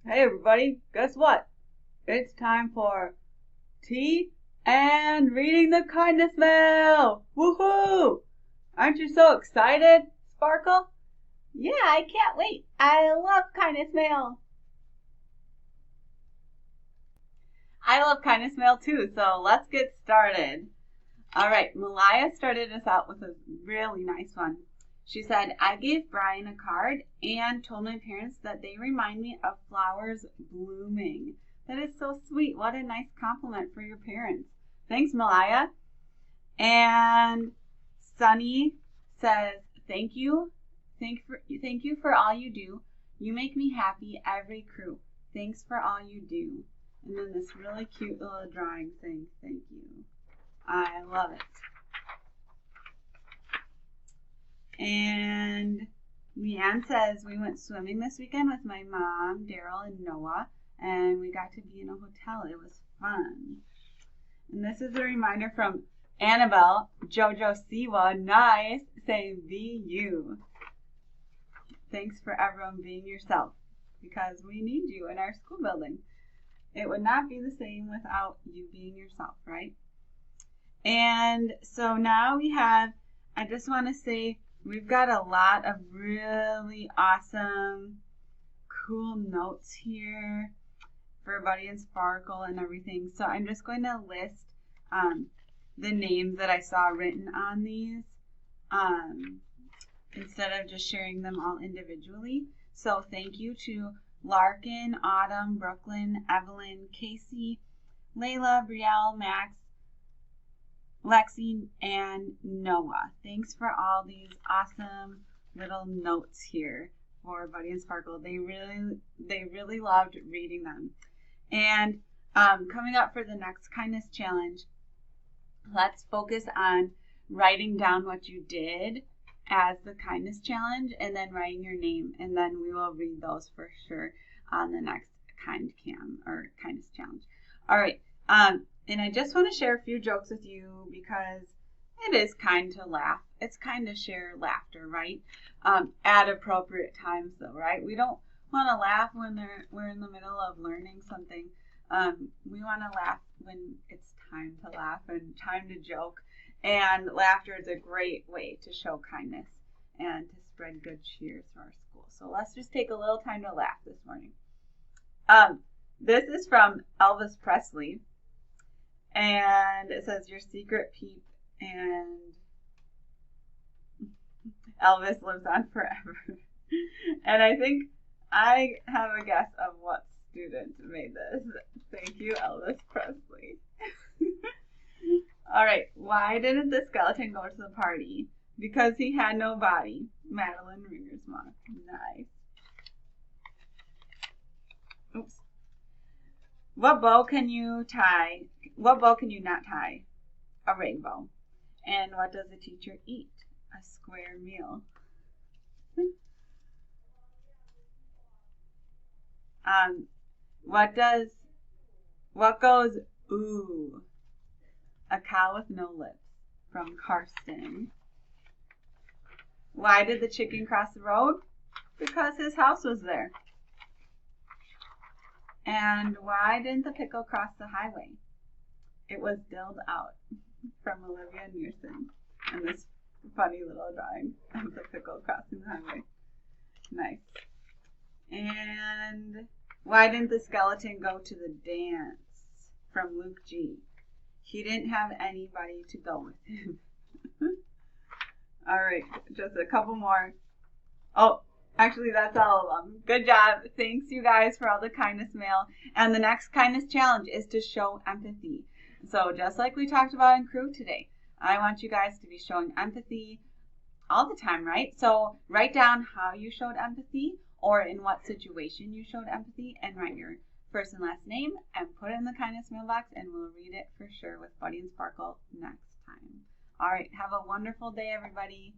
Hey everybody, guess what? It's time for tea and reading the kindness mail! Woohoo! Aren't you so excited, Sparkle? Yeah, I can't wait. I love kindness mail. I love kindness mail too, so let's get started. Alright, Malaya started us out with a really nice one. She said, I gave Brian a card and told my parents that they remind me of flowers blooming. That is so sweet. What a nice compliment for your parents. Thanks, Malaya. And Sunny says, thank you. Thank you for all you do. You make me happy every crew. Thanks for all you do. And then this really cute little drawing thing. Thank you. I love it. And Leanne says, we went swimming this weekend with my mom, Daryl, and Noah, and we got to be in a hotel. It was fun. And this is a reminder from Annabelle, Jojo Siwa, nice, saying, be you. Thanks for everyone being yourself, because we need you in our school building. It would not be the same without you being yourself, right? And so now we have, I just want to say, we've got a lot of really awesome, cool notes here for Buddy and Sparkle and everything. So I'm just going to list the names that I saw written on these instead of just sharing them all individually. So thank you to Larkin, Autumn, Brooklyn, Evelyn, Casey, Layla, Brielle, Max, Lexi, and Noah. Thanks for all these awesome little notes here for Buddy and Sparkle. They really loved reading them. And coming up for the next kindness challenge, let's focus on writing down what you did as the kindness challenge and then writing your name, and then we will read those for sure on the next kindness challenge. All right. And I just want to share a few jokes with you because it is kind to laugh. It's kind to share laughter, right? At appropriate times, though, right? We don't want to laugh when we're in the middle of learning something. We want to laugh when it's time to laugh and time to joke. And laughter is a great way to show kindness and to spread good cheer to our school. So let's just take a little time to laugh this morning. This is from Elvis Presley. And it says, your secret peep, and Elvis lives on forever. And I think I have a guess of what student made this. Thank you, Elvis Presley. All right, why didn't the skeleton go to the party? Because he had no body. Madeline Ringersma. Nice. Oops. What bow can you tie? What bow can you not tie? A rainbow. And what does a teacher eat? A square meal. What goes ooh? A cow with no lips. From Karsten. Why did the chicken cross the road? Because his house was there. And why didn't the pickle cross the highway? It was dilled out. From Olivia Nearson. And this funny little drawing of the pickle crossing the highway. Nice. And why didn't the skeleton go to the dance? From Luke G. He didn't have anybody to go with him. All right, just a couple more. Oh, actually, that's all of them. Good job. Thanks, you guys, for all the kindness mail. And the next kindness challenge is to show empathy. So just like we talked about in crew today, I want you guys to be showing empathy all the time, right? So write down how you showed empathy or in what situation you showed empathy and write your first and last name and put it in the kindness mailbox, and we'll read it for sure with Buddy and Sparkle next time. All right, have a wonderful day, everybody.